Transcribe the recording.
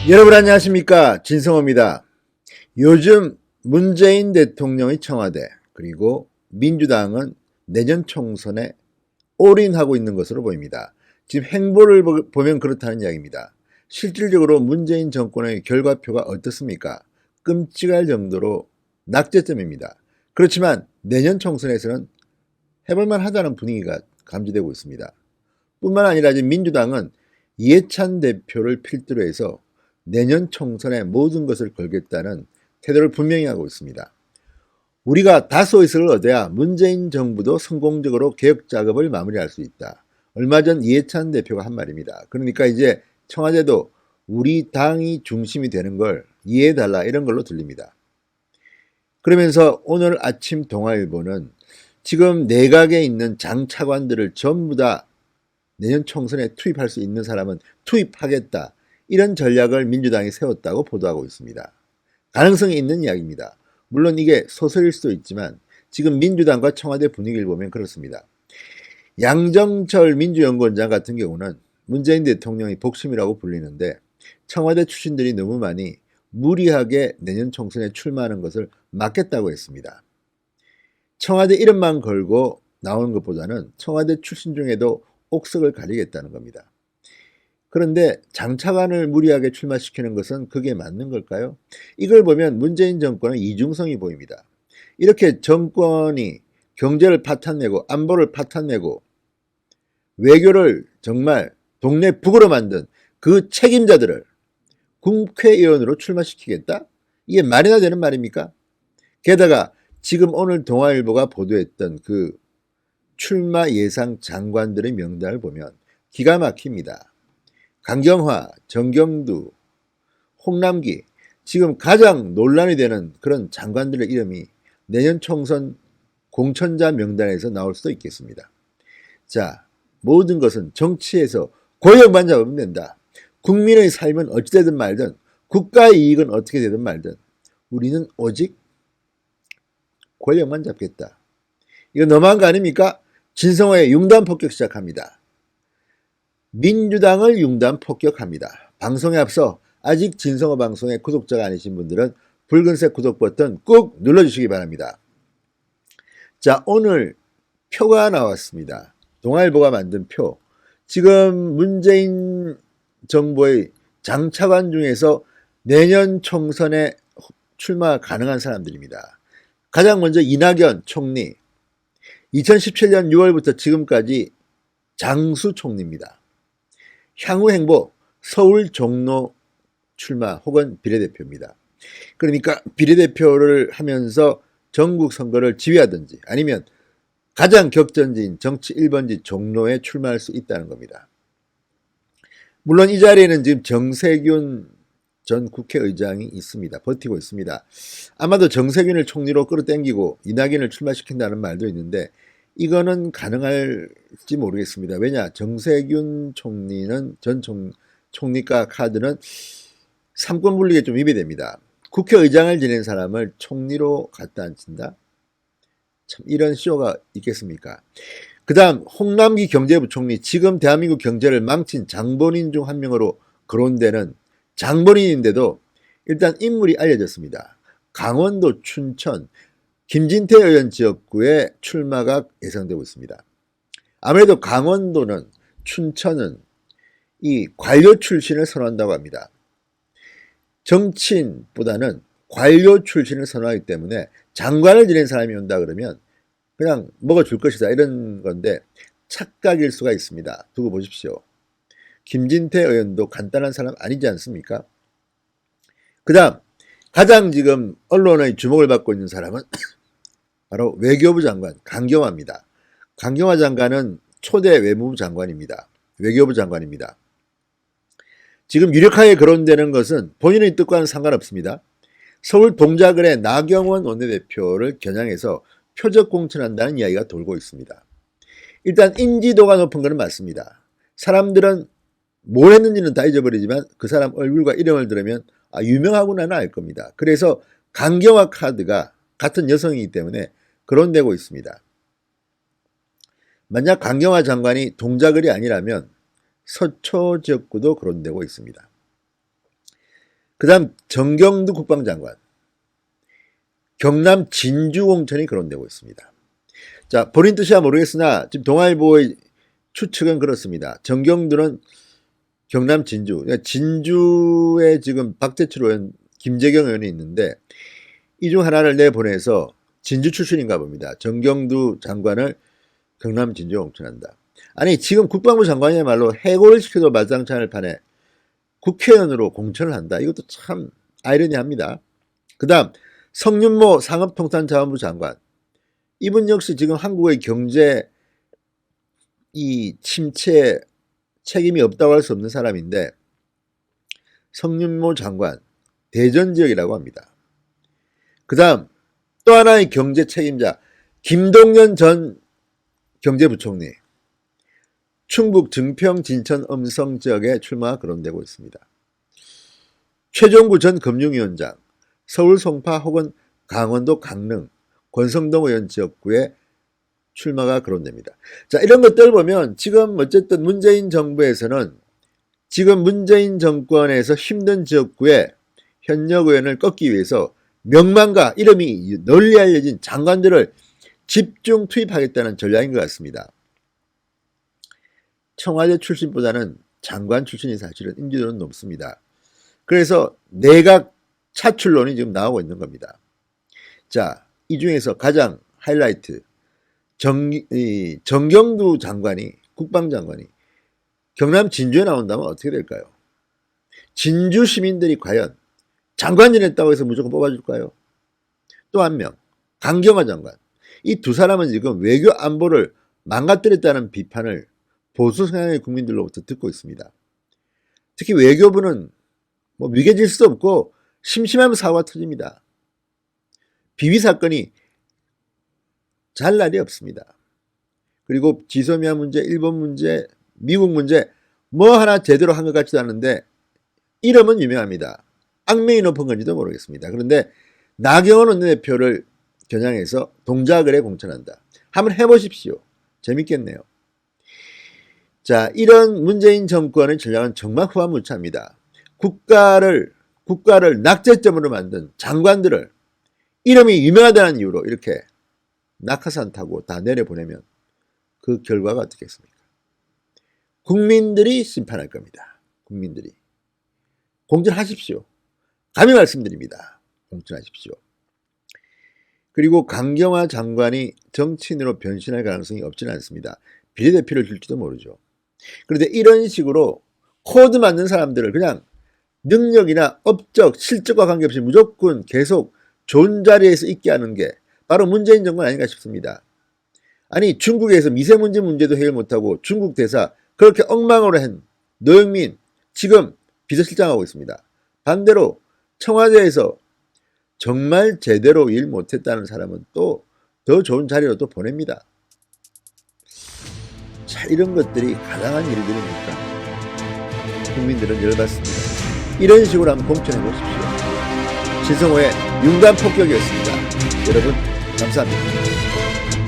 여러분 안녕하십니까, 진성호입니다. 요즘 문재인 대통령의 청와대 그리고 민주당은 내년 총선에 올인하고 있는 것으로 보입니다. 지금 행보를 보면 그렇다는 이야기입니다. 실질적으로 문재인 정권의 결과표가 어떻습니까? 끔찍할 정도로 낙제점입니다. 그렇지만 내년 총선에서는 해볼만 하다는 분위기가 감지되고 있습니다. 뿐만 아니라 지금 민주당은 이해찬 대표를 필두로 해서 내년 총선에 모든 것을 걸겠다는 태도를 분명히 하고 있습니다. 우리가 다수의석을 얻어야 문재인 정부도 성공적으로 개혁 작업을 마무리할 수 있다. 얼마 전 이해찬 대표가 한 말입니다. 그러니까 이제 청와대도 우리 당이 중심이 되는 걸 이해해달라, 이런 걸로 들립니다. 그러면서 오늘 아침 동아일보는 지금 내각에 있는 장차관들을 전부 다 내년 총선에 투입할 수 있는 사람은 투입하겠다, 이런 전략을 민주당이 세웠다고 보도하고 있습니다. 가능성이 있는 이야기입니다. 물론 이게 소설일 수도 있지만 지금 민주당과 청와대 분위기를 보면 그렇습니다. 양정철 민주연구원장 같은 경우는 문재인 대통령의 복심이라고 불리는데 청와대 출신들이 너무 많이 무리하게 내년 총선에 출마하는 것을 막겠다고 했습니다. 청와대 이름만 걸고 나오는 것보다는 청와대 출신 중에도 옥석을 가리겠다는 겁니다. 그런데 장차관을 무리하게 출마시키는 것은 그게 맞는 걸까요? 이걸 보면 문재인 정권의 이중성이 보입니다. 이렇게 정권이 경제를 파탄내고 안보를 파탄내고 외교를 정말 동네 북으로 만든 그 책임자들을 국회의원으로 출마시키겠다? 이게 말이나 되는 말입니까? 게다가 지금 오늘 동아일보가 보도했던 그 출마 예상 장관들의 명단을 보면 기가 막힙니다. 강경화, 정경두, 홍남기, 지금 가장 논란이 되는 그런 장관들의 이름이 내년 총선 공천자 명단에서 나올 수도 있겠습니다. 자, 모든 것은 정치에서 권력만 잡으면 된다. 국민의 삶은 어찌되든 말든, 국가의 이익은 어떻게 되든 말든 우리는 오직 권력만 잡겠다. 이거 너무한 거 아닙니까? 진성호의 융단 폭격 시작합니다. 민주당을 융단 폭격합니다. 방송에 앞서 아직 진성호 방송의 구독자가 아니신 분들은 붉은색 구독 버튼 꾹 눌러주시기 바랍니다. 자, 오늘 표가 나왔습니다. 동아일보가 만든 표. 지금 문재인 정부의 장차관 중에서 내년 총선에 출마 가능한 사람들입니다. 가장 먼저 이낙연 총리. 2017년 6월부터 지금까지 장수 총리입니다. 향후 행보 서울 종로 출마 혹은 비례대표입니다. 그러니까 비례대표를 하면서 전국 선거를 지휘하든지 아니면 가장 격전지인 정치 1번지 종로에 출마할 수 있다는 겁니다. 물론 이 자리에는 지금 정세균 전 국회의장이 있습니다. 버티고 있습니다. 아마도 정세균을 총리로 끌어당기고 이낙연을 출마시킨다는 말도 있는데 이거는 가능할지 모르겠습니다. 왜냐, 정세균 총리는 총리가 카드는 삼권 분립에 좀 위배됩니다. 국회의장을 지낸 사람을 총리로 갖다 앉힌다? 참 이런 쇼가 있겠습니까? 그 다음 홍남기 경제부총리, 지금 대한민국 경제를 망친 장본인 중 한 명으로 거론되는 장본인인데도 일단 인물이 알려졌습니다. 강원도 춘천 김진태 의원 지역구에 출마가 예상되고 있습니다. 아무래도 강원도는, 춘천은 이 관료 출신을 선호한다고 합니다. 정치인보다는 관료 출신을 선호하기 때문에 장관을 지낸 사람이 온다 그러면 그냥 먹어줄 것이다, 이런 건데 착각일 수가 있습니다. 두고 보십시오. 김진태 의원도 간단한 사람 아니지 않습니까? 그 다음 가장 지금 언론의 주목을 받고 있는 사람은 바로 외교부 장관 강경화입니다. 강경화 장관은 초대 외무부 장관입니다. 외교부 장관입니다. 지금 유력하게 거론되는 것은 본인의 뜻과는 상관없습니다. 서울 동작을의 나경원 원내대표를 겨냥해서 표적 공천한다는 이야기가 돌고 있습니다. 일단 인지도가 높은 것은 맞습니다. 사람들은 뭘 했는지는 다 잊어버리지만 그 사람 얼굴과 이름을 들으면 유명하구나는 알 겁니다. 그래서 강경화 카드가 같은 여성이기 때문에 거론되고 있습니다. 만약 강경화 장관이 동작을이 아니라면 서초 지역구도 거론되고 있습니다. 그 다음 정경두 국방장관, 경남 진주 공천이 거론되고 있습니다. 자, 본인 뜻이야 모르겠으나 지금 동아일보의 추측은 그렇습니다. 정경두는 경남 진주, 그러니까 진주에 지금 박재출 의원, 김재경 의원이 있는데 이 중 하나를 내보내서 진주 출신인가 봅니다. 정경두 장관을 경남 진주에 공천한다. 아니 지금 국방부 장관이야말로 해고를 시켜도 마땅치 않을 판에 국회의원으로 공천을 한다. 이것도 참 아이러니합니다. 그 다음 성윤모 상업통상자원부 장관, 이분 역시 지금 한국의 경제 이 침체 책임이 없다고 할 수 없는 사람인데 성윤모 장관 대전 지역이라고 합니다. 그 다음 또 하나의 경제 책임자 김동연 전 경제부총리, 충북 증평 진천 음성 지역에 출마가 거론되고 있습니다. 최종구 전 금융위원장, 서울 송파 혹은 강원도 강릉 권성동 의원 지역구에 출마가 거론됩니다. 자, 이런 것들 보면 지금 어쨌든 문재인 정부에서는 지금 문재인 정권에서 힘든 지역구에 현역 의원을 꺾기 위해서 명망과 이름이 널리 알려진 장관들을 집중 투입하겠다는 전략인 것 같습니다. 청와대 출신보다는 장관 출신이 사실은 인지도는 높습니다. 그래서 내각 차출론이 지금 나오고 있는 겁니다. 자, 이 중에서 가장 하이라이트 정경두 장관이, 국방장관이 경남 진주에 나온다면 어떻게 될까요? 진주 시민들이 과연 장관 지냈다고 해서 무조건 뽑아줄까요? 또 한 명, 강경화 장관. 이 두 사람은 지금 외교 안보를 망가뜨렸다는 비판을 보수 성향의 국민들로부터 듣고 있습니다. 특히 외교부는 뭐 위계질 수도 없고 심심하면 사고가 터집니다. 비위 사건이 잘 날이 없습니다. 그리고 지소미아 문제, 일본 문제, 미국 문제 뭐 하나 제대로 한 것 같지도 않은데 이름은 유명합니다. 악명이 높은 건지도 모르겠습니다. 그런데 나경원 원내대표를 겨냥해서 동작을에 공천한다. 한번 해보십시오. 재밌겠네요. 자, 이런 문재인 정권의 전략은 정말 후한무차입니다. 국가를 낙제점으로 만든 장관들을 이름이 유명하다는 이유로 이렇게 낙하산 타고 다 내려보내면 그 결과가 어떻겠습니까? 국민들이 심판할 겁니다. 국민들이. 공천하십시오. 감히 말씀드립니다. 공천하십시오. 그리고 강경화 장관이 정치인으로 변신할 가능성이 없지는 않습니다. 비례대표를 줄지도 모르죠. 그런데 이런 식으로 코드 맞는 사람들을 그냥 능력이나 업적, 실적과 관계없이 무조건 계속 좋은 자리에서 있게 하는 게 바로 문재인 정권 아닌가 싶습니다. 아니 중국에서 미세먼지 문제도 해결 못하고 중국 대사 그렇게 엉망으로 한 노영민 지금 비서실장하고 있습니다. 반대로 청와대에서 정말 제대로 일 못했다는 사람은 또 더 좋은 자리로 또 보냅니다. 자, 이런 것들이 가당한 일들이니까 국민들은 열받습니다. 이런 식으로 한번 공천해 보십시오. 신성호의 융단 폭격이었습니다. 여러분 감사합니다.